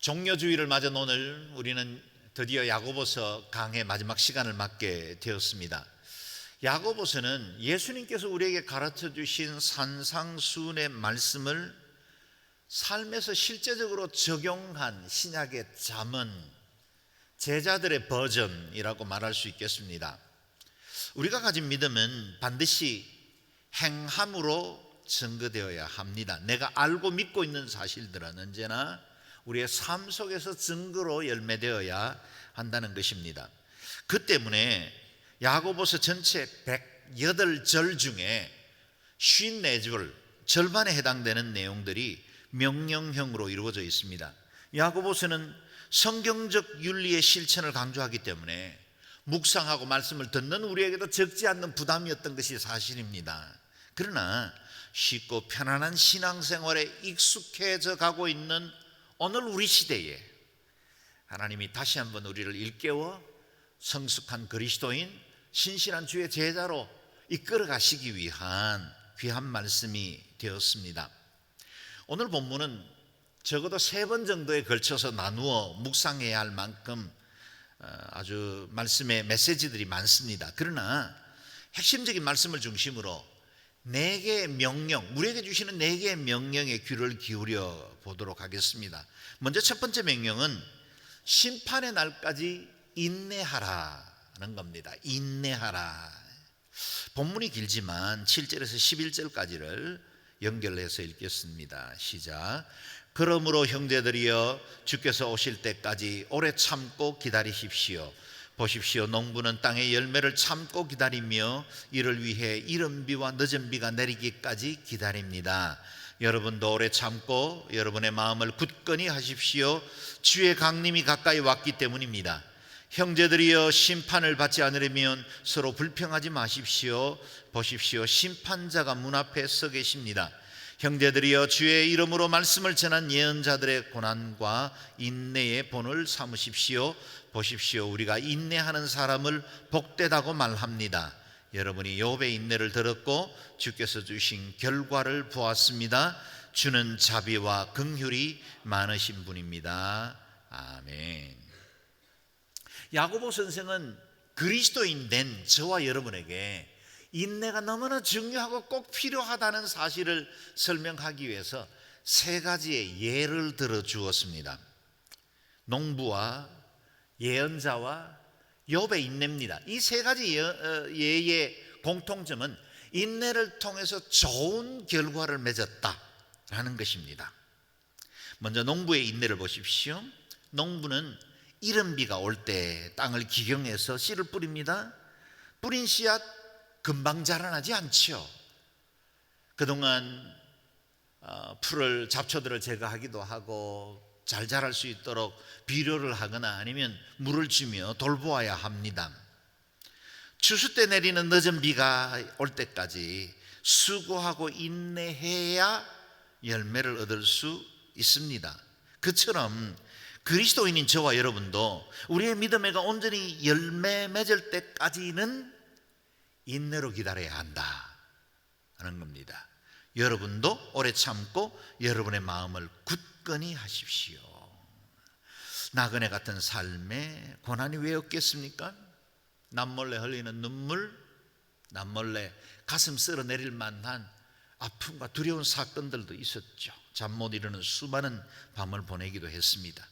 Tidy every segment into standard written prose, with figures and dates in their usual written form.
종료주의를 맞은 오늘 우리는 드디어 야고보서 강의 마지막 시간을 맞게 되었습니다. 야고보서는 예수님께서 우리에게 가르쳐 주신 산상수훈의 말씀을 삶에서 실제적으로 적용한 신약의 잠언, 제자들의 버전이라고 말할 수 있겠습니다. 우리가 가진 믿음은 반드시 행함으로 증거되어야 합니다. 내가 알고 믿고 있는 사실들은 언제나 우리의 삶 속에서 증거로 열매되어야 한다는 것입니다. 그 때문에 야고보서 전체 108절 중에 54절, 절반에 해당되는 내용들이 명령형으로 이루어져 있습니다. 야고보서는 성경적 윤리의 실천을 강조하기 때문에 묵상하고 말씀을 듣는 우리에게도 적지 않는 부담이었던 것이 사실입니다. 그러나 쉽고 편안한 신앙생활에 익숙해져 가고 있는 오늘 우리 시대에 하나님이 다시 한번 우리를 일깨워 성숙한 그리스도인, 신실한 주의 제자로 이끌어 가시기 위한 귀한 말씀이 되었습니다. 오늘 본문은 적어도 3번 정도에 걸쳐서 나누어 묵상해야 할 만큼 아주 말씀의 메시지들이 많습니다. 그러나 핵심적인 말씀을 중심으로 4개의 명령, 우리에게 주시는 4개의 명령에 귀를 기울여 보도록 하겠습니다. 먼저 첫 번째 명령은 심판의 날까지 인내하라는 겁니다. 인내하라. 본문이 길지만 7절에서 11절까지를 연결해서 읽겠습니다. 시작. 그러므로 형제들이여 주께서 오실 때까지 오래 참고 기다리십시오. 보십시오, 농부는 땅의 열매를 참고 기다리며 이를 위해 이른 비와 늦은 비가 내리기까지 기다립니다. 여러분도 오래 참고 여러분의 마음을 굳건히 하십시오. 주의 강림이 가까이 왔기 때문입니다. 형제들이여 심판을 받지 않으려면 서로 불평하지 마십시오. 보십시오, 심판자가 문 앞에 서 계십니다. 형제들이여 주의 이름으로 말씀을 전한 예언자들의 고난과 인내의 본을 삼으십시오. 보십시오, 우리가 인내하는 사람을 복되다고 말합니다. 여러분이 욥의 인내를 들었고 주께서 주신 결과를 보았습니다. 주는 자비와 긍휼이 많으신 분입니다. 아멘. 야고보 선생은 그리스도인 된 저와 여러분에게 인내가 너무나 중요하고 꼭 필요하다는 사실을 설명하기 위해서 3가지의 예를 들어 주었습니다. 농부와 예언자와 욥의 인내입니다. 이 3가지 예의 공통점은 인내를 통해서 좋은 결과를 맺었다라는 것입니다. 먼저 농부의 인내를 보십시오. 농부는 이른 비가 올 때 땅을 기경해서 씨를 뿌립니다. 뿌린 씨앗 금방 자라나지 않죠. 그동안 풀을, 잡초들을 제거하기도 하고 잘 자랄 수 있도록 비료를 하거나 아니면 물을 주며 돌보아야 합니다. 추수 때 내리는 늦은 비가 올 때까지 수고하고 인내해야 열매를 얻을 수 있습니다. 그처럼 그리스도인인 저와 여러분도 우리의 믿음에가 온전히 열매 맺을 때까지는 인내로 기다려야 한다 하는 겁니다. 여러분도 오래 참고 여러분의 마음을 굳건히 하십시오. 나그네 같은 삶에 고난이 왜 없겠습니까? 남몰래 흘리는 눈물, 남몰래 가슴 쓸어내릴 만한 아픔과 두려운 사건들도 있었죠. 잠 못 이루는 수많은 밤을 보내기도 했습니다.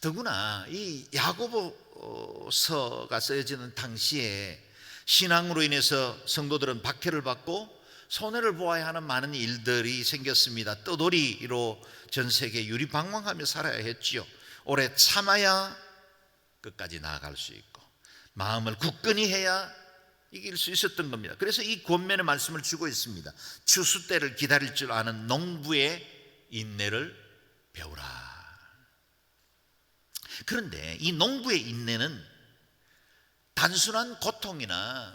더구나 이 야고보서가 쓰여지는 당시에 신앙으로 인해서 성도들은 박해를 받고 손해를 보아야 하는 많은 일들이 생겼습니다. 떠돌이로 전 세계 유리방황하며 살아야 했지요. 오래 참아야 끝까지 나아갈 수 있고 마음을 굳건히 해야 이길 수 있었던 겁니다. 그래서 이 권면의 말씀을 주고 있습니다. 추수 때를 기다릴 줄 아는 농부의 인내를 배우라. 그런데 이 농부의 인내는 단순한 고통이나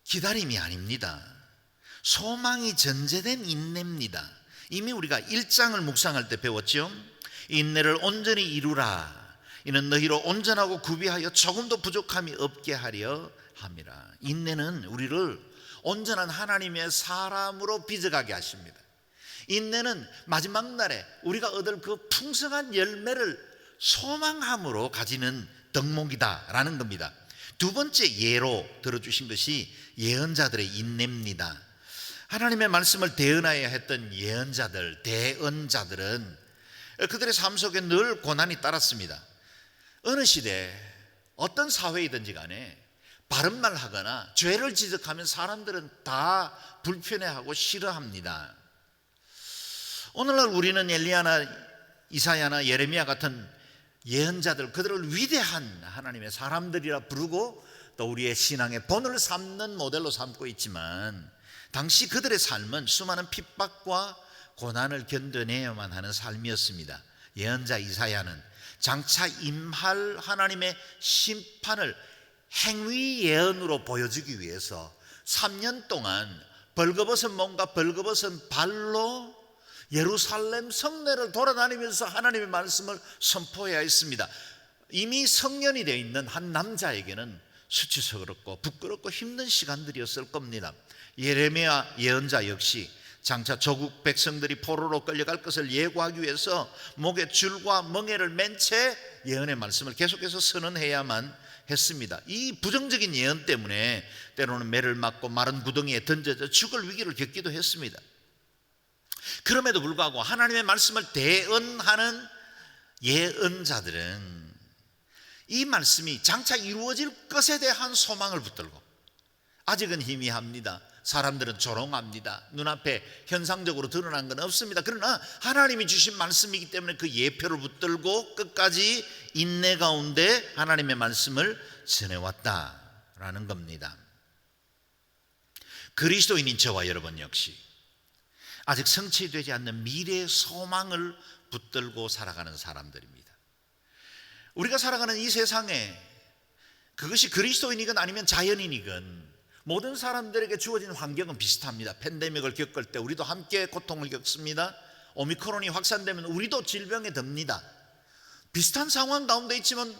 기다림이 아닙니다. 소망이 전제된 인내입니다. 이미 우리가 1장을 묵상할 때 배웠죠. 인내를 온전히 이루라. 이는 너희로 온전하고 구비하여 조금도 부족함이 없게 하려 함이라. 인내는 우리를 온전한 하나님의 사람으로 빚어가게 하십니다. 인내는 마지막 날에 우리가 얻을 그 풍성한 열매를 소망함으로 가지는 덕목이다라는 겁니다. 두 번째 예로 들어주신 것이 예언자들의 인내입니다. 하나님의 말씀을 대언하여야 했던 예언자들, 대언자들은 그들의 삶 속에 늘 고난이 따랐습니다. 어느 시대 어떤 사회이든지 간에 바른 말 하거나 죄를 지적하면 사람들은 다 불편해하고 싫어합니다. 오늘날 우리는 엘리야나 이사야나 예레미야 같은 예언자들, 그들을 위대한 하나님의 사람들이라 부르고 또 우리의 신앙의 본을 삼는 모델로 삼고 있지만, 당시 그들의 삶은 수많은 핍박과 고난을 견뎌내야만 하는 삶이었습니다. 예언자 이사야는 장차 임할 하나님의 심판을 행위 예언으로 보여주기 위해서 3년 동안 벌거벗은 몸과 벌거벗은 발로 예루살렘 성내를 돌아다니면서 하나님의 말씀을 선포해야 했습니다. 이미 성년이 되어 있는 한 남자에게는 수치스럽고 부끄럽고 힘든 시간들이었을 겁니다. 예레미야 예언자 역시 장차 조국 백성들이 포로로 끌려갈 것을 예고하기 위해서 목에 줄과 멍에를 맨 채 예언의 말씀을 계속해서 선언해야만 했습니다. 이 부정적인 예언 때문에 때로는 매를 맞고 마른 구덩이에 던져져 죽을 위기를 겪기도 했습니다. 그럼에도 불구하고 하나님의 말씀을 대언하는 예언자들은 이 말씀이 장차 이루어질 것에 대한 소망을 붙들고, 아직은 희미합니다. 사람들은 조롱합니다. 눈앞에 현상적으로 드러난 건 없습니다. 그러나 하나님이 주신 말씀이기 때문에 그 예표를 붙들고 끝까지 인내 가운데 하나님의 말씀을 전해왔다라는 겁니다. 그리스도인인 저와 여러분 역시 아직 성취되지 않는 미래의 소망을 붙들고 살아가는 사람들입니다. 우리가 살아가는 이 세상에 그것이 그리스도인이건 아니면 자연인이건 모든 사람들에게 주어진 환경은 비슷합니다. 팬데믹을 겪을 때 우리도 함께 고통을 겪습니다. 오미크론이 확산되면 우리도 질병에 듭니다. 비슷한 상황 가운데 있지만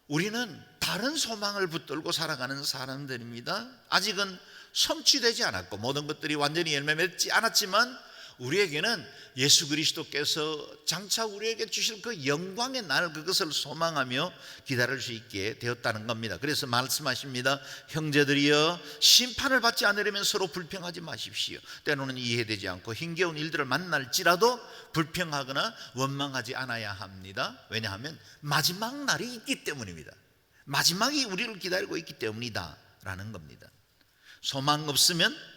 우리는 다른 소망을 붙들고 살아가는 사람들입니다. 아직은 성취되지 않았고 모든 것들이 완전히 열매 맺지 않았지만 우리에게는 예수 그리스도께서 장차 우리에게 주실 그 영광의 날, 그것을 소망하며 기다릴 수 있게 되었다는 겁니다. 그래서 말씀하십니다. 형제들이여, 심판을 받지 않으려면 서로 불평하지 마십시오. 때로는 이해되지 않고 힘겨운 일들을 만날지라도 불평하거나 원망하지 않아야 합니다. 왜냐하면 마지막 날이 있기 때문입니다. 마지막이 우리를 기다리고 있기 때문이다 라는 겁니다. 소망 없으면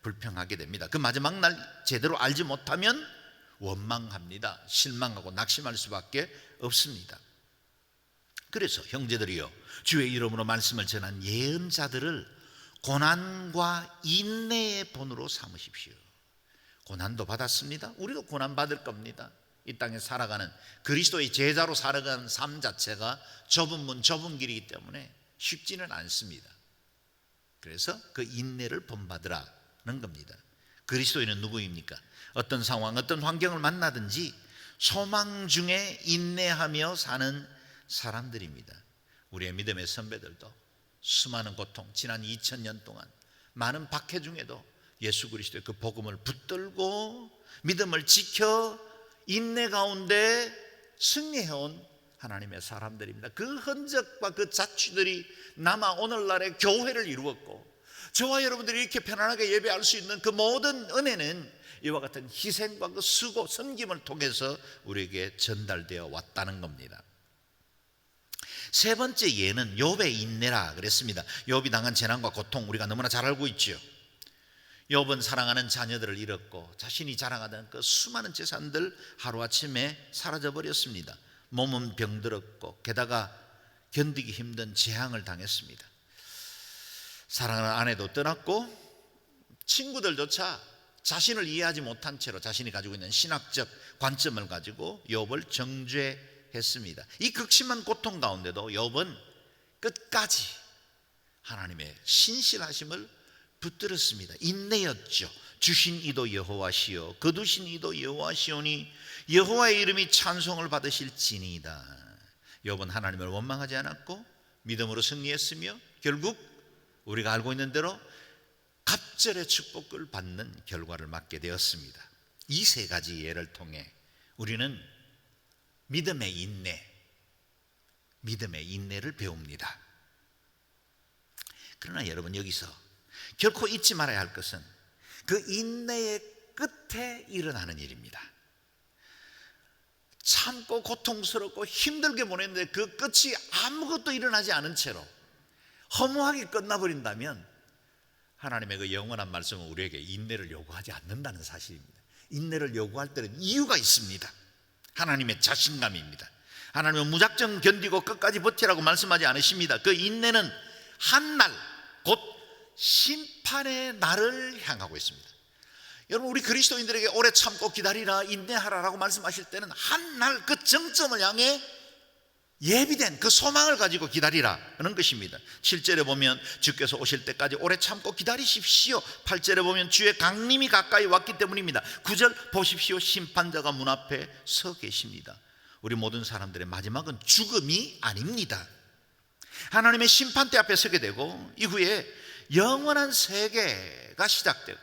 불평하게 됩니다. 그 마지막 날 제대로 알지 못하면 원망합니다. 실망하고 낙심할 수밖에 없습니다. 그래서 형제들이여, 주의 이름으로 말씀을 전한 예언자들을 고난과 인내의 본으로 삼으십시오. 고난도 받았습니다. 우리도 고난 받을 겁니다. 이 땅에 살아가는 그리스도의 제자로 살아가는 삶 자체가 좁은 문 좁은 길이기 때문에 쉽지는 않습니다. 그래서 그 인내를 본받으라는 겁니다. 그리스도인은 누구입니까? 어떤 상황, 어떤 환경을 만나든지 소망 중에 인내하며 사는 사람들입니다. 우리의 믿음의 선배들도 수많은 고통, 지난 2000년 동안 많은 박해 중에도 예수 그리스도의 그 복음을 붙들고 믿음을 지켜 인내 가운데 승리해온 하나님의 사람들입니다. 그 흔적과 그 자취들이 남아 오늘날의 교회를 이루었고, 저와 여러분들이 이렇게 편안하게 예배할 수 있는 그 모든 은혜는 이와 같은 희생과 그 수고, 섬김을 통해서 우리에게 전달되어 왔다는 겁니다. 세 번째 예는 욥의 인내라 그랬습니다. 욥이 당한 재난과 고통 우리가 너무나 잘 알고 있죠. 욥은 사랑하는 자녀들을 잃었고 자신이 자랑하던 그 수많은 재산들 하루아침에 사라져버렸습니다. 몸은 병들었고 게다가 견디기 힘든 재앙을 당했습니다. 사랑하는 아내도 떠났고 친구들조차 자신을 이해하지 못한 채로 자신이 가지고 있는 신학적 관점을 가지고 욥을 정죄했습니다. 이 극심한 고통 가운데도 욥은 끝까지 하나님의 신실하심을 붙들었습니다. 인내였죠. 주신 이도 여호와시요 거두신 이도 여호와시오니 여호와의 이름이 찬송을 받으실지니이다. 욥은 하나님을 원망하지 않았고 믿음으로 승리했으며 결국 우리가 알고 있는 대로 갑절의 축복을 받는 결과를 맞게 되었습니다. 이 세 가지 예를 통해 우리는 믿음의 인내를 배웁니다. 그러나 여러분, 여기서 결코 잊지 말아야 할 것은 그 인내의 끝에 일어나는 일입니다. 참고 고통스럽고 힘들게 보냈는데 그 끝이 아무것도 일어나지 않은 채로 허무하게 끝나버린다면 하나님의 그 영원한 말씀은 우리에게 인내를 요구하지 않는다는 사실입니다. 인내를 요구할 때는 이유가 있습니다. 하나님의 자신감입니다. 하나님은 무작정 견디고 끝까지 버티라고 말씀하지 않으십니다. 그 인내는 한 날, 곧 심판의 날을 향하고 있습니다. 여러분, 우리 그리스도인들에게 오래 참고 기다리라, 인내하라라고 말씀하실 때는 한 날 그 정점을 향해 예비된 그 소망을 가지고 기다리라 하는 것입니다. 7절에 보면 주께서 오실 때까지 오래 참고 기다리십시오. 8절에 보면 주의 강림이 가까이 왔기 때문입니다. 9절 보십시오, 심판자가 문 앞에 서 계십니다. 우리 모든 사람들의 마지막은 죽음이 아닙니다. 하나님의 심판대 앞에 서게 되고 이후에 영원한 세계가 시작되고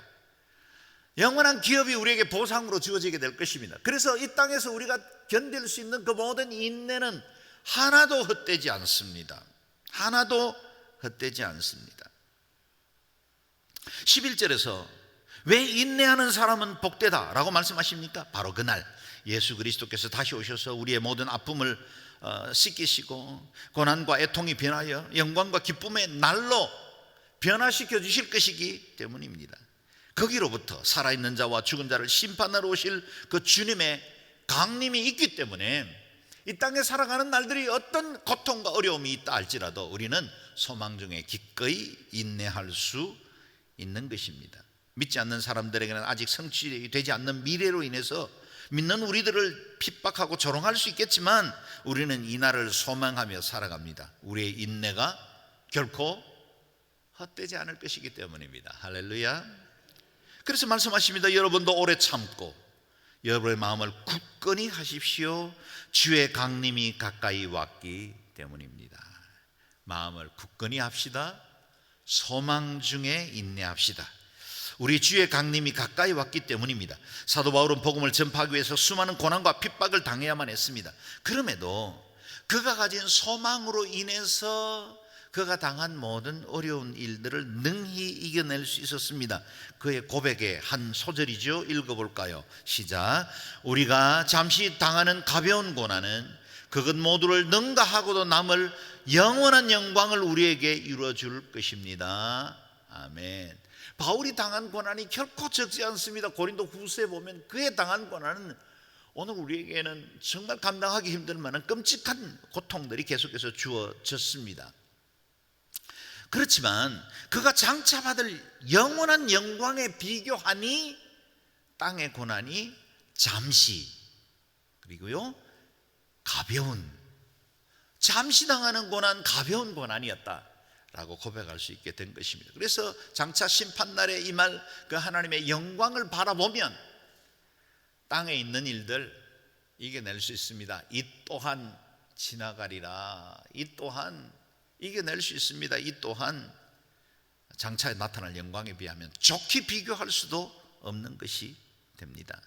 영원한 기업이 우리에게 보상으로 주어지게 될 것입니다. 그래서 이 땅에서 우리가 견딜 수 있는 그 모든 인내는 하나도 헛되지 않습니다. 하나도 헛되지 않습니다. 11절에서 왜 인내하는 사람은 복되다 라고 말씀하십니까? 바로 그날 예수 그리스도께서 다시 오셔서 우리의 모든 아픔을 씻기시고 고난과 애통이 변하여 영광과 기쁨의 날로 변화시켜 주실 것이기 때문입니다. 거기로부터 살아있는 자와 죽은 자를 심판하러 오실 그 주님의 강림이 있기 때문에 이 땅에 살아가는 날들이 어떤 고통과 어려움이 있다 할지라도 우리는 소망 중에 기꺼이 인내할 수 있는 것입니다. 믿지 않는 사람들에게는 아직 성취되지 않는 미래로 인해서 믿는 우리들을 핍박하고 조롱할 수 있겠지만 우리는 이 날을 소망하며 살아갑니다. 우리의 인내가 결코 헛되지 않을 것이기 때문입니다. 할렐루야. 그래서 말씀하십니다. 여러분도 오래 참고 여러분의 마음을 굳건히 하십시오. 주의 강림이 가까이 왔기 때문입니다. 마음을 굳건히 합시다. 소망 중에 인내합시다. 우리 주의 강림이 가까이 왔기 때문입니다. 사도 바울은 복음을 전파하기 위해서 수많은 고난과 핍박을 당해야만 했습니다. 그럼에도 그가 가진 소망으로 인해서 그가 당한 모든 어려운 일들을 능히 이겨낼 수 있었습니다. 그의 고백의 한 소절이죠. 읽어볼까요? 시작. 우리가 잠시 당하는 가벼운 고난은 그것 모두를 능가하고도 남을 영원한 영광을 우리에게 이루어줄 것입니다. 아멘. 바울이 당한 고난이 결코 적지 않습니다. 고린도 후서에 보면 그의 당한 고난은 오늘 우리에게는 정말 감당하기 힘들 만한 끔찍한 고통들이 계속해서 주어졌습니다. 그렇지만 그가 장차 받을 영원한 영광에 비교하니 땅의 고난이 잠시, 그리고요 가벼운, 잠시 당하는 고난, 가벼운 고난이었다라고 고백할 수 있게 된 것입니다. 그래서 장차 심판날에 임할 그 하나님의 영광을 바라보면 땅에 있는 일들 이겨낼 수 있습니다. 이 또한 지나가리라. 이 또한 이겨낼 수 있습니다. 이 또한 장차에 나타날 영광에 비하면 좋게 비교할 수도 없는 것이 됩니다.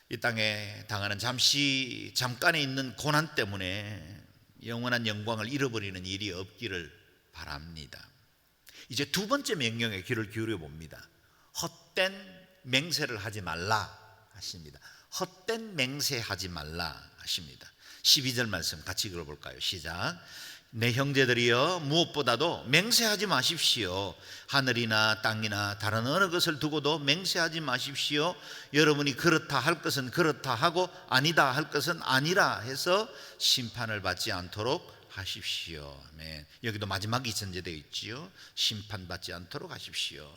이 땅에 당하는 잠깐에 있는 고난 때문에 영원한 영광을 잃어버리는 일이 없기를 바랍니다. 이제 두 번째 명령에 귀를 기울여 봅니다. 헛된 맹세를 하지 말라 하십니다. 헛된 맹세하지 말라 하십니다. 12절 말씀 같이 읽어볼까요? 시작. 내 형제들이여 무엇보다도 맹세하지 마십시오. 하늘이나 땅이나 다른 어느 것을 두고도 맹세하지 마십시오. 여러분이 그렇다 할 것은 그렇다 하고 아니다 할 것은 아니라 해서 심판을 받지 않도록 하십시오. 아멘. 여기도 마지막이 전제되어 있지요. 심판받지 않도록 하십시오.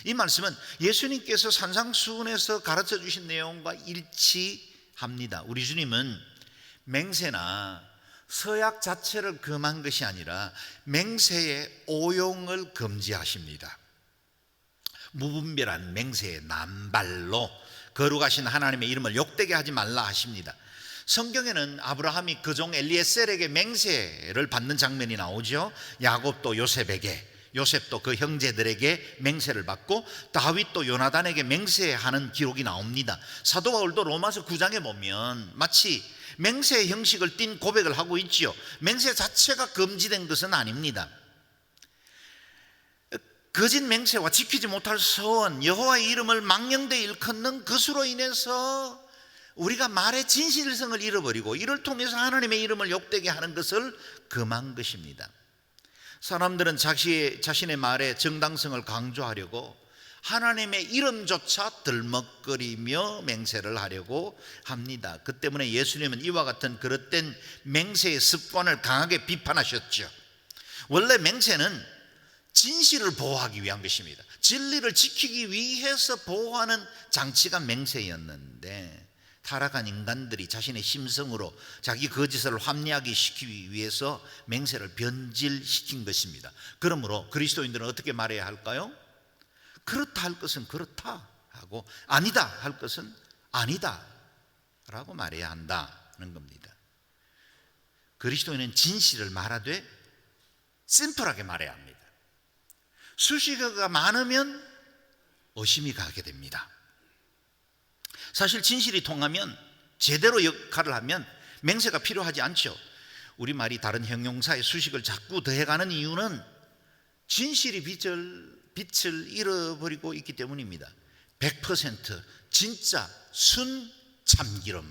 이 말씀은 예수님께서 산상수훈에서 가르쳐 주신 내용과 일치합니다. 우리 주님은 맹세나 서약 자체를 금한 것이 아니라 맹세의 오용을 금지하십니다. 무분별한 맹세의 남발로 거룩하신 하나님의 이름을 욕되게 하지 말라 하십니다. 성경에는 아브라함이 그종 엘리에셀에게 맹세를 받는 장면이 나오죠. 야곱도 요셉에게, 요셉도 그 형제들에게 맹세를 받고 다윗도 요나단에게 맹세하는 기록이 나옵니다. 사도 바울도 로마서 9장에 보면 마치 맹세의 형식을 띤 고백을 하고 있지요. 맹세 자체가 금지된 것은 아닙니다. 거짓 맹세와 지키지 못할 서원, 여호와의 이름을 망령되이 일컫는 것으로 인해서 우리가 말의 진실성을 잃어버리고 이를 통해서 하나님의 이름을 욕되게 하는 것을 금한 것입니다. 사람들은 자신의 말의 정당성을 강조하려고 하나님의 이름조차 들먹거리며 맹세를 하려고 합니다. 그 때문에 예수님은 이와 같은 그릇된 맹세의 습관을 강하게 비판하셨죠. 원래 맹세는 진실을 보호하기 위한 것입니다. 진리를 지키기 위해서 보호하는 장치가 맹세였는데 타락한 인간들이 자신의 심성으로 자기 거짓을 합리하게 시키기 위해서 맹세를 변질시킨 것입니다. 그러므로 그리스도인들은 어떻게 말해야 할까요? 그렇다 할 것은 그렇다 하고 아니다 할 것은 아니다 라고 말해야 한다는 겁니다. 그리스도인은 진실을 말하되 심플하게 말해야 합니다. 수식어가 많으면 의심이 가게 됩니다. 사실 진실이 통하면 제대로 역할을 하면 맹세가 필요하지 않죠. 우리말이 다른 형용사의 수식을 자꾸 더해가는 이유는 진실이 빛을 잃어버리고 있기 때문입니다. 100% 진짜 순 참기름.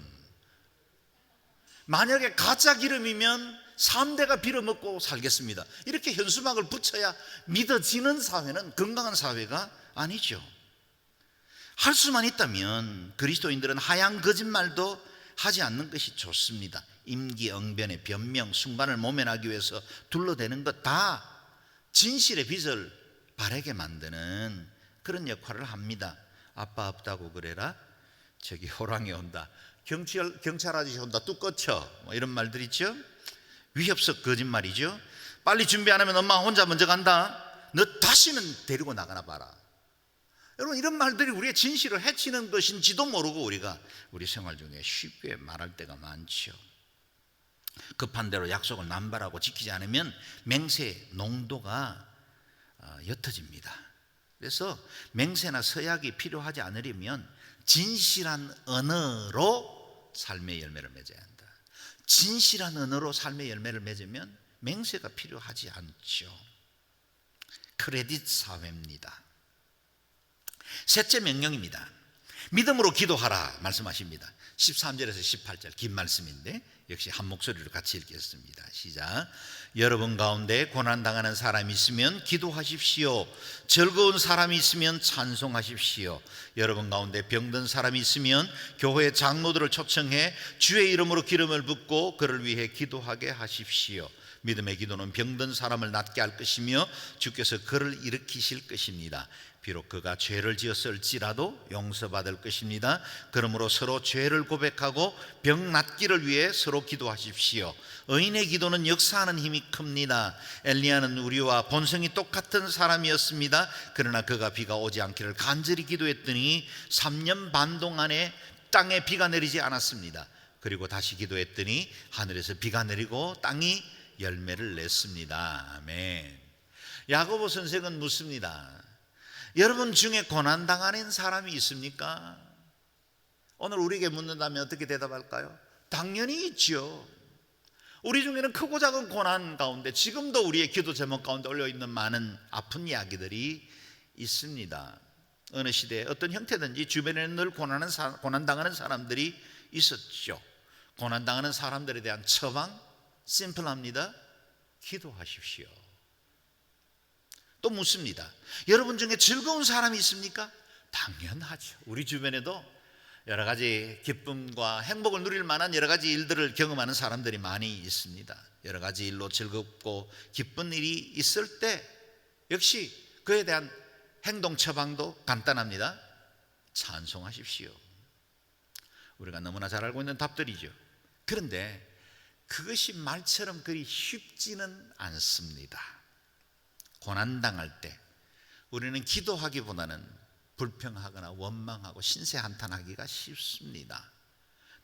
만약에 가짜 기름이면 3대가 빌어먹고 살겠습니다. 이렇게 현수막을 붙여야 믿어지는 사회는 건강한 사회가 아니죠. 할 수만 있다면 그리스도인들은 하얀 거짓말도 하지 않는 것이 좋습니다. 임기응변의 변명, 순간을 모면하기 위해서 둘러대는 것 다 진실의 빛을 바라게 만드는 그런 역할을 합니다. 아빠 없다고 그래라, 저기 호랑이 온다, 경찰 아저씨 온다, 뚝 꺼쳐, 뭐 이런 말들 있죠. 위협적 거짓말이죠. 빨리 준비 안 하면 엄마 혼자 먼저 간다, 너 다시는 데리고 나가나 봐라. 여러분, 이런 말들이 우리의 진실을 해치는 것인지도 모르고 우리가 우리 생활 중에 쉽게 말할 때가 많죠. 급한 대로 약속을 남발하고 지키지 않으면 맹세의 농도가 옅어집니다. 그래서 맹세나 서약이 필요하지 않으려면 진실한 언어로 삶의 열매를 맺어야 한다. 진실한 언어로 삶의 열매를 맺으면 맹세가 필요하지 않죠. 크레딧 사회입니다. 셋째 명령입니다. 믿음으로 기도하라 말씀하십니다. 13절에서 18절 긴 말씀인데 역시 한 목소리로 같이 읽겠습니다. 시작. 여러분 가운데 고난당하는 사람이 있으면 기도하십시오. 즐거운 사람이 있으면 찬송하십시오. 여러분 가운데 병든 사람이 있으면 교회 장로들을 초청해 주의 이름으로 기름을 붓고 그를 위해 기도하게 하십시오. 믿음의 기도는 병든 사람을 낫게 할 것이며 주께서 그를 일으키실 것입니다. 비록 그가 죄를 지었을지라도 용서받을 것입니다. 그러므로 서로 죄를 고백하고 병 낫기를 위해 서로 기도하십시오. 의인의 기도는 역사하는 힘이 큽니다. 엘리야는 우리와 본성이 똑같은 사람이었습니다. 그러나 그가 비가 오지 않기를 간절히 기도했더니 3년 반 동안에 땅에 비가 내리지 않았습니다. 그리고 다시 기도했더니 하늘에서 비가 내리고 땅이 열매를 냈습니다. 아멘. 야고보 선생은 묻습니다. 여러분 중에 고난당하는 사람이 있습니까? 오늘 우리에게 묻는다면 어떻게 대답할까요? 당연히 있죠. 우리 중에는 크고 작은 고난 가운데 지금도 우리의 기도 제목 가운데 올려있는 많은 아픈 이야기들이 있습니다. 어느 시대에 어떤 형태든지 주변에는 늘 고난당하는 사람들이 있었죠. 고난당하는 사람들에 대한 처방 심플합니다. 기도하십시오. 또 묻습니다. 여러분 중에 즐거운 사람이 있습니까? 당연하죠. 우리 주변에도 여러 가지 기쁨과 행복을 누릴 만한 여러 가지 일들을 경험하는 사람들이 많이 있습니다. 여러 가지 일로 즐겁고 기쁜 일이 있을 때 역시 그에 대한 행동 처방도 간단합니다. 찬송하십시오. 우리가 너무나 잘 알고 있는 답들이죠. 그런데 그것이 말처럼 그리 쉽지는 않습니다. 고난당할 때 우리는 기도하기보다는 불평하거나 원망하고 신세한탄하기가 쉽습니다.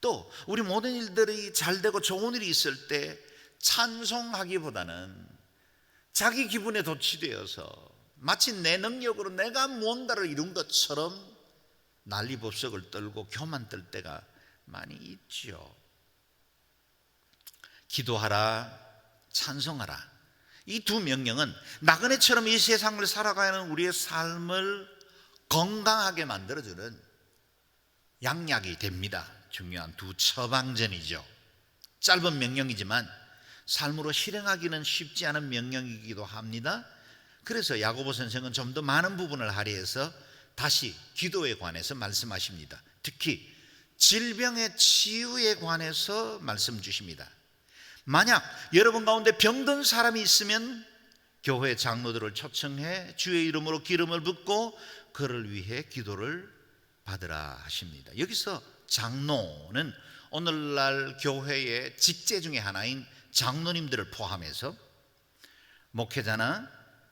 또 우리 모든 일들이 잘 되고 좋은 일이 있을 때 찬송하기보다는 자기 기분에 도취되어서 마치 내 능력으로 내가 무언가를 이룬 것처럼 난리법석을 떨고 교만 떨 때가 많이 있죠. 기도하라, 찬송하라, 이 두 명령은 나그네처럼 이 세상을 살아가는 우리의 삶을 건강하게 만들어주는 양약이 됩니다. 중요한 두 처방전이죠. 짧은 명령이지만 삶으로 실행하기는 쉽지 않은 명령이기도 합니다. 그래서 야고보 선생은 좀 더 많은 부분을 할애해서 다시 기도에 관해서 말씀하십니다. 특히 질병의 치유에 관해서 말씀 주십니다. 만약 여러분 가운데 병든 사람이 있으면 교회 장로들을 초청해 주의 이름으로 기름을 붓고 그를 위해 기도를 받으라 하십니다. 여기서 장로는 오늘날 교회의 직제 중에 하나인 장로님들을 포함해서 목회자나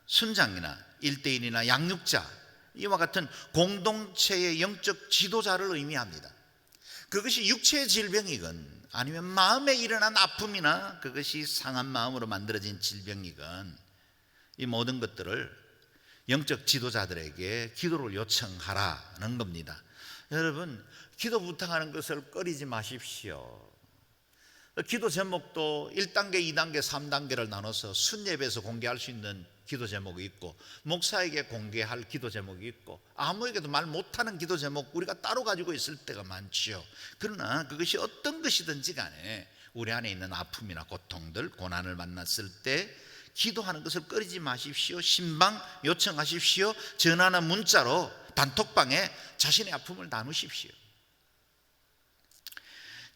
순장이나 일대일이나 양육자, 이와 같은 공동체의 영적 지도자를 의미합니다. 그것이 육체의 질병이건 아니면 마음에 일어난 아픔이나 그것이 상한 마음으로 만들어진 질병이건 이 모든 것들을 영적 지도자들에게 기도를 요청하라는 겁니다. 여러분, 기도 부탁하는 것을 꺼리지 마십시오. 기도 제목도 1단계, 2단계, 3단계를 나눠서 순예배에서 공개할 수 있는 기도 제목이 있고, 목사에게 공개할 기도 제목이 있고, 아무에게도 말 못하는 기도 제목 우리가 따로 가지고 있을 때가 많지요. 그러나 그것이 어떤 것이든지 간에 우리 안에 있는 아픔이나 고통들, 고난을 만났을 때 기도하는 것을 꺼리지 마십시오. 신방 요청하십시오. 전화나 문자로 단톡방에 자신의 아픔을 나누십시오.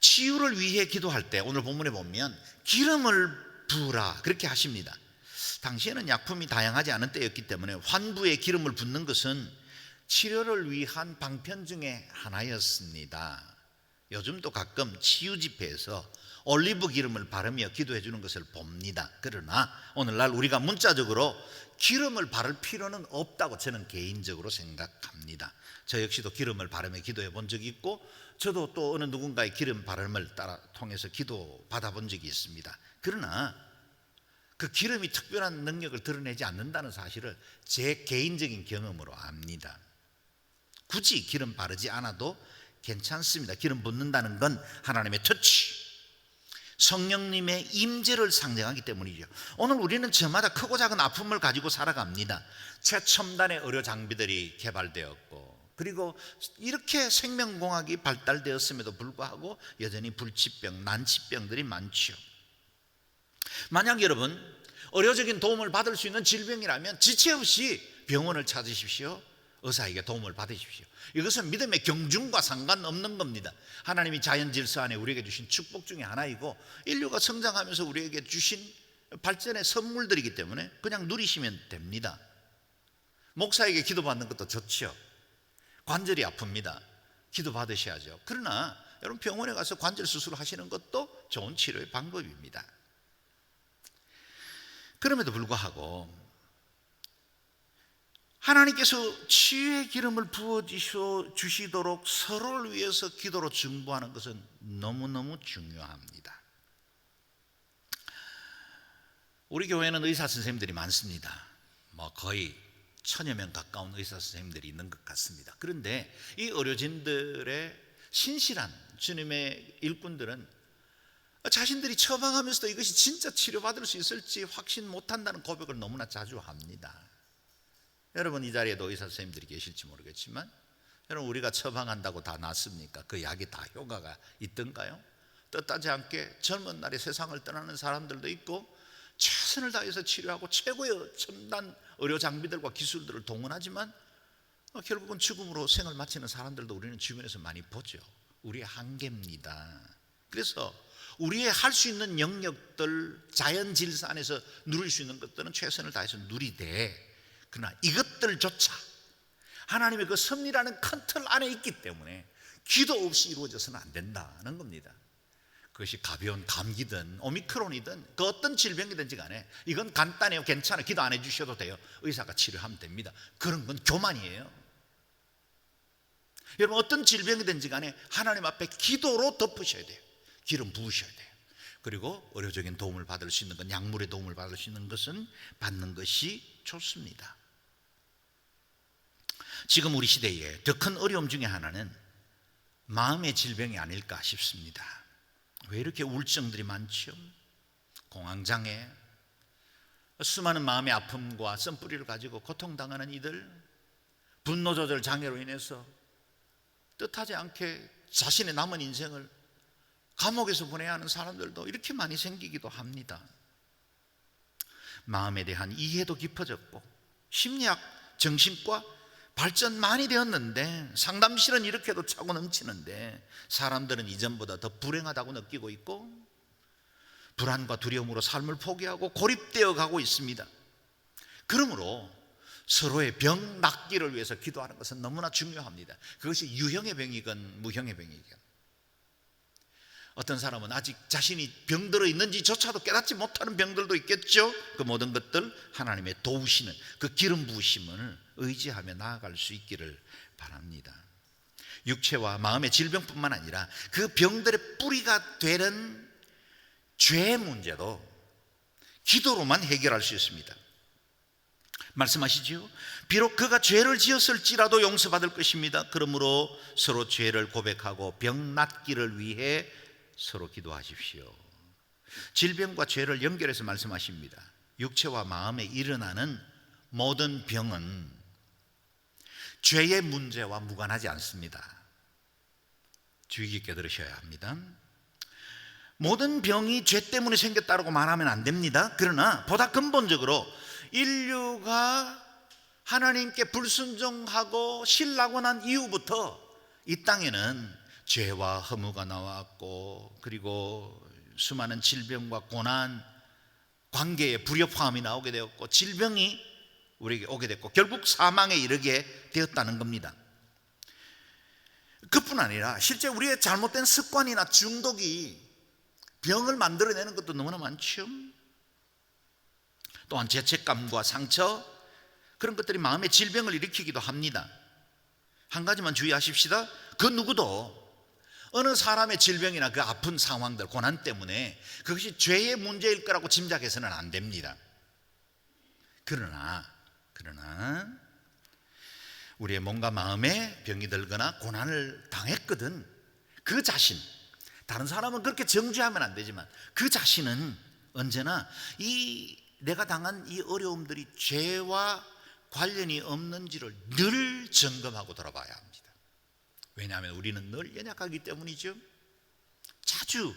치유를 위해 기도할 때 오늘 본문에 보면 기름을 부으라 그렇게 하십니다. 당시에는 약품이 다양하지 않은 때였기 때문에 환부에 기름을 붓는 것은 치료를 위한 방편 중에 하나였습니다. 요즘도 가끔 치유 집회에서 올리브 기름을 바르며 기도해 주는 것을 봅니다. 그러나 오늘날 우리가 문자적으로 기름을 바를 필요는 없다고 저는 개인적으로 생각합니다. 저 역시도 기름을 바르며 기도해 본 적이 있고, 저도 또 어느 누군가의 기름 바름을 따라 통해서 기도 받아본 적이 있습니다. 그러나 그 기름이 특별한 능력을 드러내지 않는다는 사실을 제 개인적인 경험으로 압니다. 굳이 기름 바르지 않아도 괜찮습니다. 기름 붓는다는 건 하나님의 터치, 성령님의 임재를 상징하기 때문이죠. 오늘 우리는 저마다 크고 작은 아픔을 가지고 살아갑니다. 최첨단의 의료 장비들이 개발되었고, 그리고 이렇게 생명공학이 발달되었음에도 불구하고 여전히 불치병, 난치병들이 많죠. 만약 여러분 의료적인 도움을 받을 수 있는 질병이라면 지체 없이 병원을 찾으십시오. 의사에게 도움을 받으십시오. 이것은 믿음의 경중과 상관없는 겁니다. 하나님이 자연 질서 안에 우리에게 주신 축복 중에 하나이고, 인류가 성장하면서 우리에게 주신 발전의 선물들이기 때문에 그냥 누리시면 됩니다. 목사에게 기도받는 것도 좋죠. 관절이 아픕니다. 기도 받으셔야죠. 그러나 여러분 병원에 가서 관절 수술하시는 것도 좋은 치료의 방법입니다. 그럼에도 불구하고 하나님께서 치유의 기름을 부어주시도록 서로를 위해서 기도로 중보하는 것은 너무너무 중요합니다. 우리 교회는 의사 선생님들이 많습니다. 거의 1000여 명 가까운 의사 선생님들이 있는 것 같습니다. 그런데 이 의료진들의 신실한 주님의 일꾼들은 자신들이 처방하면서도 이것이 진짜 치료받을 수 있을지 확신 못한다는 고백을 너무나 자주 합니다. 여러분 이 자리에도 의사 선생님들이 계실지 모르겠지만, 여러분 우리가 처방한다고 다 낫습니까? 그 약이 다 효과가 있던가요? 뜻하지 않게 젊은 날에 세상을 떠나는 사람들도 있고, 최선을 다해서 치료하고 최고의 첨단 의료 장비들과 기술들을 동원하지만 결국은 죽음으로 생을 마치는 사람들도 우리는 주변에서 많이 보죠. 우리의 한계입니다. 그래서 우리의 할 수 있는 영역들, 자연 질서 안에서 누릴 수 있는 것들은 최선을 다해서 누리되, 그러나 이것들조차 하나님의 그 섭리라는 큰 틀 안에 있기 때문에 기도 없이 이루어져서는 안 된다는 겁니다. 그것이 가벼운 감기든 오미크론이든 그 어떤 질병이든지 간에 이건 간단해요, 괜찮아요, 기도 안 해주셔도 돼요, 의사가 치료하면 됩니다. 그런 건 교만이에요. 여러분 어떤 질병이든지 간에 하나님 앞에 기도로 덮으셔야 돼요. 기름 부으셔야 돼요. 그리고 의료적인 도움을 받을 수 있는 것, 약물의 도움을 받을 수 있는 것은 받는 것이 좋습니다. 지금 우리 시대에 더 큰 어려움 중에 하나는 마음의 질병이 아닐까 싶습니다. 왜 이렇게 우울증들이 많죠? 공황장애, 수많은 마음의 아픔과 쓴뿌리를 가지고 고통당하는 이들, 분노조절 장애로 인해서 뜻하지 않게 자신의 남은 인생을 감옥에서 보내야 하는 사람들도 이렇게 많이 생기기도 합니다. 마음에 대한 이해도 깊어졌고 심리학, 정신과 발전 많이 되었는데 상담실은 이렇게도 차고 넘치는데 사람들은 이전보다 더 불행하다고 느끼고 있고 불안과 두려움으로 삶을 포기하고 고립되어 가고 있습니다. 그러므로 서로의 병 낫기를 위해서 기도하는 것은 너무나 중요합니다. 그것이 유형의 병이건 무형의 병이건. 어떤 사람은 아직 자신이 병들어 있는지조차도 깨닫지 못하는 병들도 있겠죠. 그 모든 것들 하나님의 도우시는 그 기름 부으심을 의지하며 나아갈 수 있기를 바랍니다. 육체와 마음의 질병뿐만 아니라 그 병들의 뿌리가 되는 죄의 문제도 기도로만 해결할 수 있습니다. 말씀하시지요. 비록 그가 죄를 지었을지라도 용서받을 것입니다. 그러므로 서로 죄를 고백하고 병 낫기를 위해 서로 기도하십시오. 질병과 죄를 연결해서 말씀하십니다. 육체와 마음에 일어나는 모든 병은 죄의 문제와 무관하지 않습니다. 주의 깊게 들으셔야 합니다. 모든 병이 죄 때문에 생겼다고 말하면 안 됩니다. 그러나 보다 근본적으로 인류가 하나님께 불순종하고 신라고 난 이후부터 이 땅에는 죄와 허무가 나왔고 그리고 수많은 질병과 고난, 관계의 불협화음이 나오게 되었고 질병이 우리에게 오게 됐고 결국 사망에 이르게 되었다는 겁니다. 그뿐 아니라 실제 우리의 잘못된 습관이나 중독이 병을 만들어내는 것도 너무나 많죠. 또한 죄책감과 상처, 그런 것들이 마음의 질병을 일으키기도 합니다. 한 가지만 주의하십시다. 그 누구도 어느 사람의 질병이나 그 아픈 상황들, 고난 때문에 그것이 죄의 문제일 거라고 짐작해서는 안 됩니다. 그러나 우리의 몸과 마음에 병이 들거나 고난을 당했거든 그 자신, 다른 사람은 그렇게 정죄하면 안 되지만 그 자신은 언제나 내가 당한 이 어려움들이 죄와 관련이 없는지를 늘 점검하고 돌아봐야 합니다. 왜냐하면 우리는 늘 연약하기 때문이죠. 자주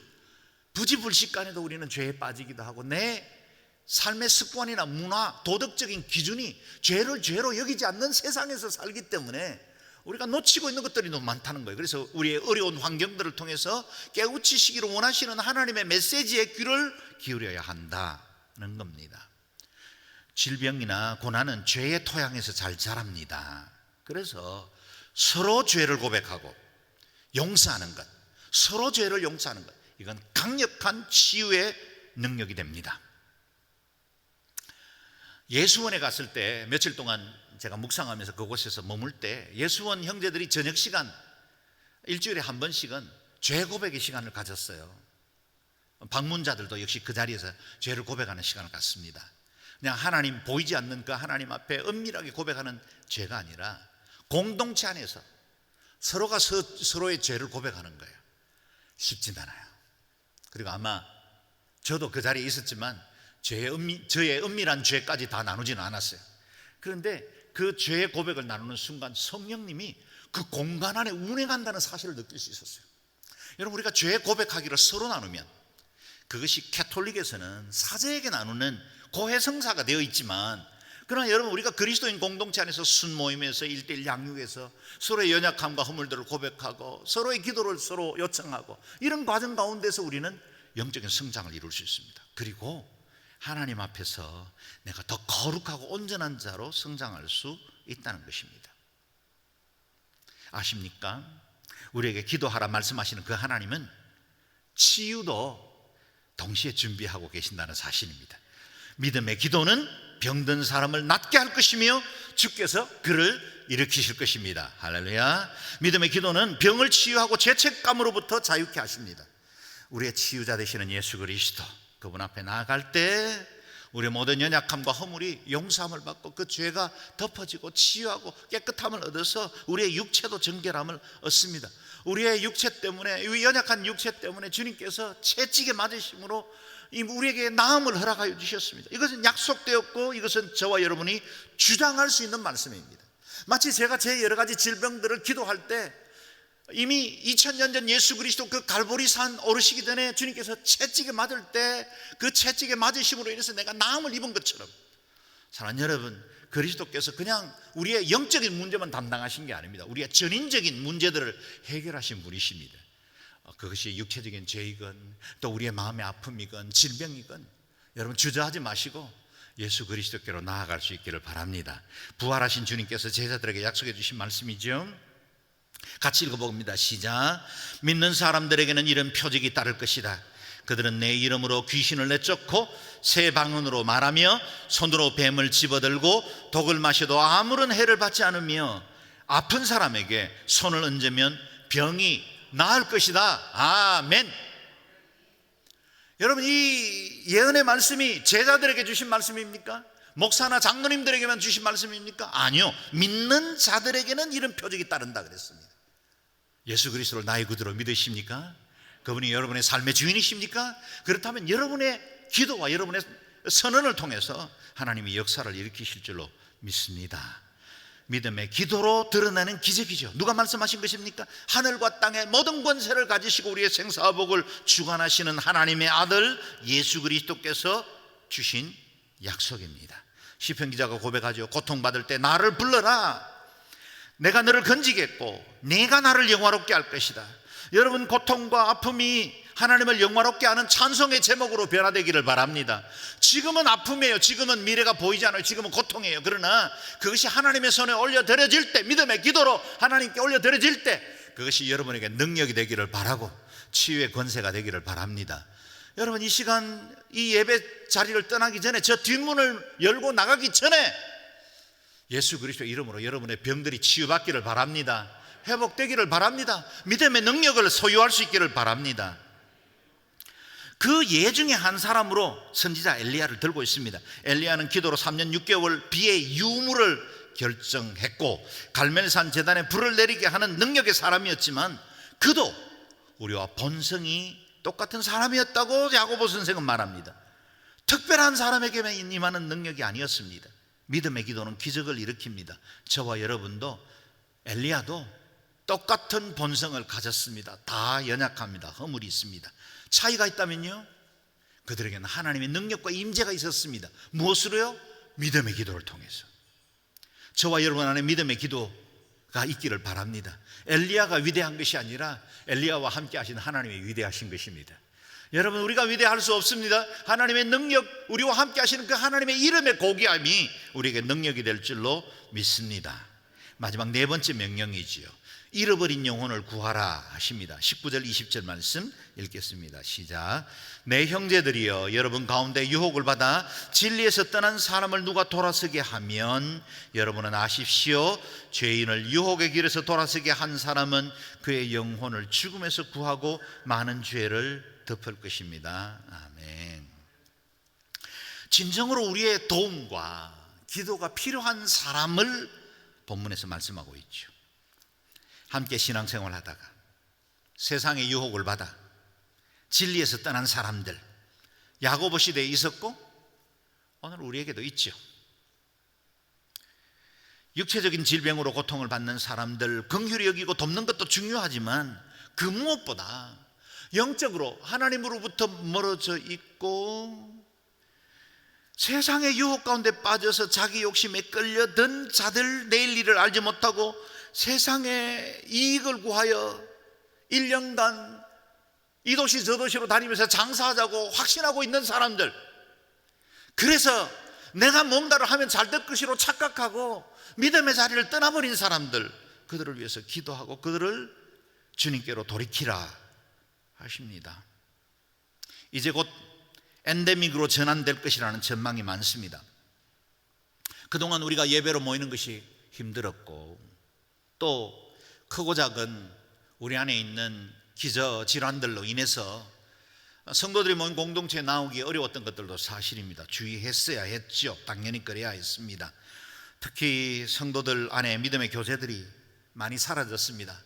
부지불식간에도 우리는 죄에 빠지기도 하고 내 삶의 습관이나 문화, 도덕적인 기준이 죄를 죄로 여기지 않는 세상에서 살기 때문에 우리가 놓치고 있는 것들이 너무 많다는 거예요. 그래서 우리의 어려운 환경들을 통해서 깨우치시기를 원하시는 하나님의 메시지에 귀를 기울여야 한다는 겁니다. 질병이나 고난은 죄의 토양에서 잘 자랍니다. 그래서 서로 죄를 고백하고 용서하는 것, 서로 죄를 용서하는 것, 이건 강력한 치유의 능력이 됩니다. 예수원에 갔을 때 며칠 동안 제가 묵상하면서 그곳에서 머물 때 예수원 형제들이 저녁 시간 일주일에 한 번씩은 죄 고백의 시간을 가졌어요. 방문자들도 역시 그 자리에서 죄를 고백하는 시간을 갖습니다. 그냥 하나님 보이지 않는 그 하나님 앞에 은밀하게 고백하는 죄가 아니라 공동체 안에서 서로가 서로의 죄를 고백하는 거예요. 쉽진 않아요. 그리고 아마 저도 그 자리에 있었지만 저의 은밀한 죄까지 다 나누지는 않았어요. 그런데 그 죄의 고백을 나누는 순간 성령님이 그 공간 안에 운행한다는 사실을 느낄 수 있었어요. 여러분, 우리가 죄 고백하기를 서로 나누면 그것이 캐톨릭에서는 사제에게 나누는 고해성사가 되어 있지만, 그러나 여러분, 우리가 그리스도인 공동체 안에서 순모임에서 1:1 양육에서 서로의 연약함과 허물들을 고백하고 서로의 기도를 서로 요청하고 이런 과정 가운데서 우리는 영적인 성장을 이룰 수 있습니다. 그리고 하나님 앞에서 내가 더 거룩하고 온전한 자로 성장할 수 있다는 것입니다. 아십니까? 우리에게 기도하라 말씀하시는 그 하나님은 치유도 동시에 준비하고 계신다는 사실입니다. 믿음의 기도는 병든 사람을 낫게 할 것이며 주께서 그를 일으키실 것입니다. 할렐루야. 믿음의 기도는 병을 치유하고 죄책감으로부터 자유케 하십니다. 우리의 치유자 되시는 예수 그리스도, 그분 앞에 나아갈 때 우리의 모든 연약함과 허물이 용서함을 받고 그 죄가 덮어지고 치유하고 깨끗함을 얻어서 우리의 육체도 정결함을 얻습니다. 우리의 육체 때문에, 이 연약한 육체 때문에 주님께서 채찍에 맞으심으로 우리에게 나음을 허락하여 주셨습니다. 이것은 약속되었고 이것은 저와 여러분이 주장할 수 있는 말씀입니다. 마치 제가 제 여러 가지 질병들을 기도할 때 이미 2000년 전 예수 그리스도 그 갈보리산 오르시기 전에 주님께서 채찍에 맞을 때 그 채찍에 맞으심으로 인해서 내가 나음을 입은 것처럼, 사랑하는 여러분, 그리스도께서 그냥 우리의 영적인 문제만 담당하신 게 아닙니다. 우리의 전인적인 문제들을 해결하신 분이십니다. 그것이 육체적인 죄이건 또 우리의 마음의 아픔이건 질병이건 여러분 주저하지 마시고 예수 그리스도께로 나아갈 수 있기를 바랍니다. 부활하신 주님께서 제자들에게 약속해 주신 말씀이죠. 같이 읽어봅니다. 시작. 믿는 사람들에게는 이런 표적이 따를 것이다. 그들은 내 이름으로 귀신을 내쫓고 새 방언으로 말하며 손으로 뱀을 집어들고 독을 마셔도 아무런 해를 받지 않으며 아픈 사람에게 손을 얹으면 병이 나을 것이다. 아멘. 여러분, 이 예언의 말씀이 제자들에게 주신 말씀입니까? 목사나 장로님들에게만 주신 말씀입니까? 아니요, 믿는 자들에게는 이런 표적이 따른다 그랬습니다. 예수 그리스도를 나의 구주로 믿으십니까? 그분이 여러분의 삶의 주인이십니까? 그렇다면 여러분의 기도와 여러분의 선언을 통해서 하나님이 역사를 일으키실 줄로 믿습니다. 믿음의 기도로 드러나는 기적이죠. 누가 말씀하신 것입니까? 하늘과 땅의 모든 권세를 가지시고 우리의 생사복을 주관하시는 하나님의 아들 예수 그리스도께서 주신 약속입니다. 시편 기자가 고백하죠. 고통받을 때 나를 불러라. 내가 너를 건지겠고 내가 나를 영화롭게 할 것이다. 여러분, 고통과 아픔이 하나님을 영화롭게 하는 찬송의 제목으로 변화되기를 바랍니다. 지금은 아픔이에요. 지금은 미래가 보이지 않아요. 지금은 고통이에요. 그러나 그것이 하나님의 손에 올려드려질 때, 믿음의 기도로 하나님께 올려드려질 때 그것이 여러분에게 능력이 되기를 바라고 치유의 권세가 되기를 바랍니다. 여러분, 이 시간 이 예배 자리를 떠나기 전에, 저 뒷문을 열고 나가기 전에 예수 그리스도 이름으로 여러분의 병들이 치유받기를 바랍니다. 회복되기를 바랍니다. 믿음의 능력을 소유할 수 있기를 바랍니다. 그 예 중에 한 사람으로 선지자 엘리야를 들고 있습니다. 엘리야는 기도로 3년 6개월 비의 유무를 결정했고 갈멜산 제단에 불을 내리게 하는 능력의 사람이었지만 그도 우리와 본성이 똑같은 사람이었다고 야고보 선생은 말합니다. 특별한 사람에게만 임하는 능력이 아니었습니다. 믿음의 기도는 기적을 일으킵니다. 저와 여러분도 엘리야도 똑같은 본성을 가졌습니다. 다 연약합니다. 허물이 있습니다. 차이가 있다면요, 그들에게는 하나님의 능력과 임재가 있었습니다. 무엇으로요? 믿음의 기도를 통해서. 저와 여러분 안에 믿음의 기도가 있기를 바랍니다. 엘리야가 위대한 것이 아니라 엘리야와 함께 하신 하나님이 위대하신 것입니다. 여러분, 우리가 위대할 수 없습니다. 하나님의 능력, 우리와 함께 하시는 그 하나님의 이름의 고귀함이 우리에게 능력이 될 줄로 믿습니다. 마지막 네 번째 명령이지요. 잃어버린 영혼을 구하라 하십니다. 19절 20절 말씀 읽겠습니다. 시작. 내 형제들이여, 여러분 가운데 유혹을 받아 진리에서 떠난 사람을 누가 돌아서게 하면 여러분은 아십시오. 죄인을 유혹의 길에서 돌아서게 한 사람은 그의 영혼을 죽음에서 구하고 많은 죄를 덮을 것입니다. 아멘. 진정으로 우리의 도움과 기도가 필요한 사람을 본문에서 말씀하고 있죠. 함께 신앙생활 하다가 세상의 유혹을 받아 진리에서 떠난 사람들, 야고보 시대에 있었고 오늘 우리에게도 있죠. 육체적인 질병으로 고통을 받는 사람들 긍휼히 여기고 돕는 것도 중요하지만 그 무엇보다 영적으로 하나님으로부터 멀어져 있고 세상의 유혹 가운데 빠져서 자기 욕심에 끌려든 자들, 내일 일을 알지 못하고 세상의 이익을 구하여 1년간 이 도시 저 도시로 다니면서 장사하자고 확신하고 있는 사람들, 그래서 내가 뭔가를 하면 잘 될 것이로 착각하고 믿음의 자리를 떠나버린 사람들, 그들을 위해서 기도하고 그들을 주님께로 돌이키라 하십니다. 이제 곧 엔데믹으로 전환될 것이라는 전망이 많습니다. 그동안 우리가 예배로 모이는 것이 힘들었고 또 크고 작은 우리 안에 있는 기저질환들로 인해서 성도들이 모인 공동체에 나오기 어려웠던 것들도 사실입니다. 주의했어야 했죠. 당연히 그래야 했습니다. 특히 성도들 안에 믿음의 교제들이 많이 사라졌습니다.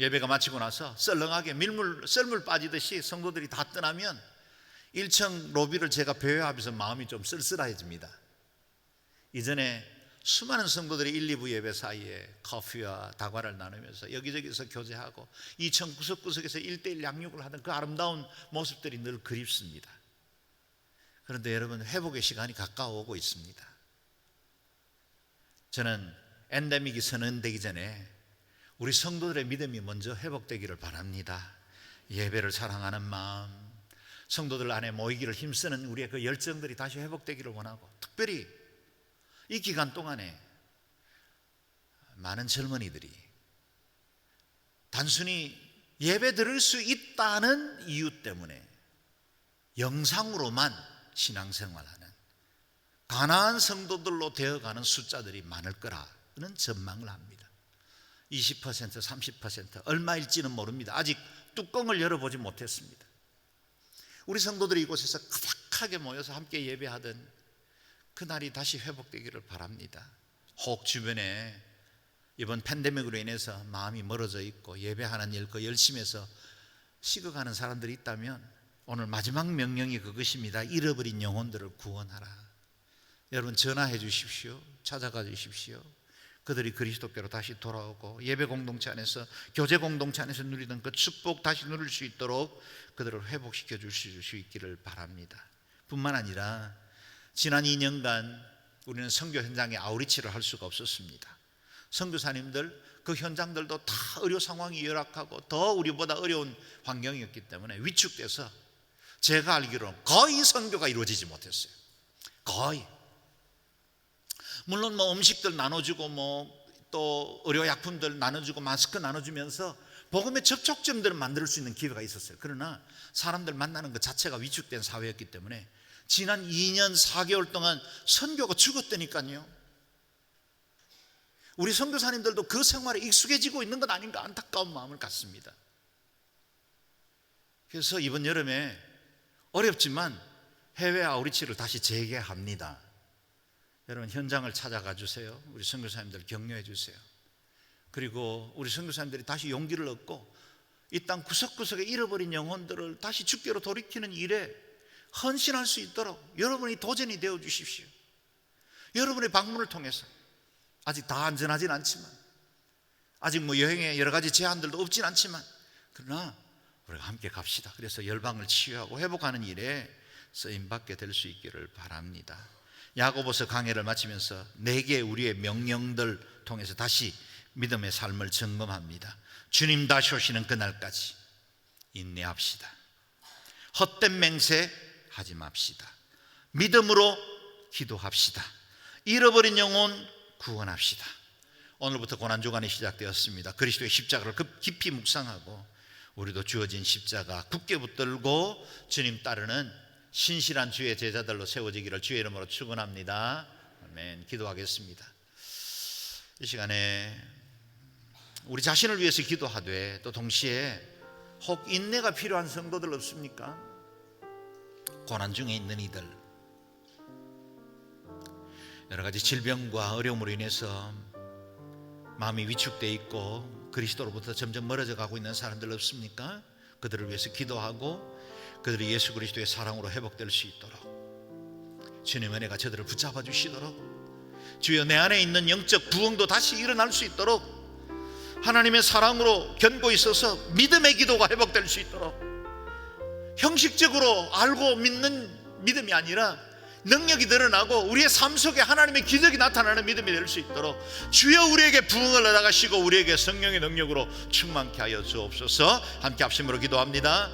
예배가 마치고 나서 썰렁하게 썰물 빠지듯이 성도들이 다 떠나면 1층 로비를 제가 배회하면서 마음이 좀 쓸쓸해집니다. 이전에 수많은 성도들이 1, 2부 예배 사이에 커피와 다과를 나누면서 여기저기서 교제하고 2층 구석구석에서 1:1 양육을 하던 그 아름다운 모습들이 늘 그립습니다. 그런데 여러분, 회복의 시간이 가까워오고 있습니다. 저는 엔데믹이 선언되기 전에 우리 성도들의 믿음이 먼저 회복되기를 바랍니다. 예배를 사랑하는 마음, 성도들 안에 모이기를 힘쓰는 우리의 그 열정들이 다시 회복되기를 원하고, 특별히 이 기간 동안에 많은 젊은이들이 단순히 예배 드릴 수 있다는 이유 때문에 영상으로만 신앙생활하는 가난한 성도들로 되어가는 숫자들이 많을 거라는 전망을 합니다. 20%, 30% 얼마일지는 모릅니다. 아직 뚜껑을 열어보지 못했습니다. 우리 성도들이 이곳에서 가득하게 모여서 함께 예배하던 그날이 다시 회복되기를 바랍니다. 혹 주변에 이번 팬데믹으로 인해서 마음이 멀어져 있고 예배하는 일 그 열심에서 식어가는 사람들이 있다면 오늘 마지막 명령이 그것입니다. 잃어버린 영혼들을 구원하라. 여러분, 전화해 주십시오. 찾아가 주십시오. 그들이 그리스도께로 다시 돌아오고 예배 공동체 안에서, 교제 공동체 안에서 누리던 그 축복 다시 누릴 수 있도록 그들을 회복시켜 주실 수 있기를 바랍니다. 뿐만 아니라 지난 2년간 우리는 선교 현장에 아우리치를 할 수가 없었습니다. 선교사님들 그 현장들도 다 의료 상황이 열악하고 더 우리보다 어려운 환경이었기 때문에 위축돼서 제가 알기로는 거의 선교가 이루어지지 못했어요. 거의. 물론 음식들 나눠주고 또 의료약품들 나눠주고 마스크 나눠주면서 복음의 접촉점들을 만들 수 있는 기회가 있었어요. 그러나 사람들 만나는 것 자체가 위축된 사회였기 때문에 지난 2년 4개월 동안 선교가 죽었다니까요. 우리 선교사님들도 그 생활에 익숙해지고 있는 것 아닌가 안타까운 마음을 갖습니다. 그래서 이번 여름에 어렵지만 해외 아우리치를 다시 재개합니다. 여러분, 현장을 찾아가 주세요. 우리 선교사님들 격려해 주세요. 그리고 우리 선교사님들이 다시 용기를 얻고 이 땅 구석구석에 잃어버린 영혼들을 다시 주께로 돌이키는 일에 헌신할 수 있도록 여러분이 도전이 되어 주십시오. 여러분의 방문을 통해서 아직 다 안전하진 않지만, 아직 여행에 여러 가지 제한들도 없진 않지만, 그러나 우리가 함께 갑시다. 그래서 열방을 치유하고 회복하는 일에 쓰임받게 될 수 있기를 바랍니다. 야고보서 강해를 마치면서 4개의 우리의 명령들 통해서 다시 믿음의 삶을 점검합니다. 주님 다시 오시는 그날까지 인내합시다. 헛된 맹세 하지 맙시다. 믿음으로 기도합시다. 잃어버린 영혼 구원합시다. 오늘부터 고난주간이 시작되었습니다. 그리스도의 십자가를 깊이 묵상하고 우리도 주어진 십자가 굳게 붙들고 주님 따르는 신실한 주의 제자들로 세워지기를 주의 이름으로 축원합니다. 아멘. 기도하겠습니다. 이 시간에 우리 자신을 위해서 기도하되 또 동시에 혹 인내가 필요한 성도들 없습니까? 고난 중에 있는 이들, 여러 가지 질병과 어려움으로 인해서 마음이 위축되어 있고 그리스도로부터 점점 멀어져 가고 있는 사람들 없습니까? 그들을 위해서 기도하고 그들이 예수 그리스도의 사랑으로 회복될 수 있도록 주님의 은혜가 저들을 붙잡아 주시도록, 주여 내 안에 있는 영적 부흥도 다시 일어날 수 있도록 하나님의 사랑으로 견고 있어서 믿음의 기도가 회복될 수 있도록, 형식적으로 알고 믿는 믿음이 아니라 능력이 드러나고 우리의 삶 속에 하나님의 기적이 나타나는 믿음이 될 수 있도록 주여 우리에게 부흥을 허락하시고 우리에게 성령의 능력으로 충만케 하여 주옵소서. 함께 합심으로 기도합니다.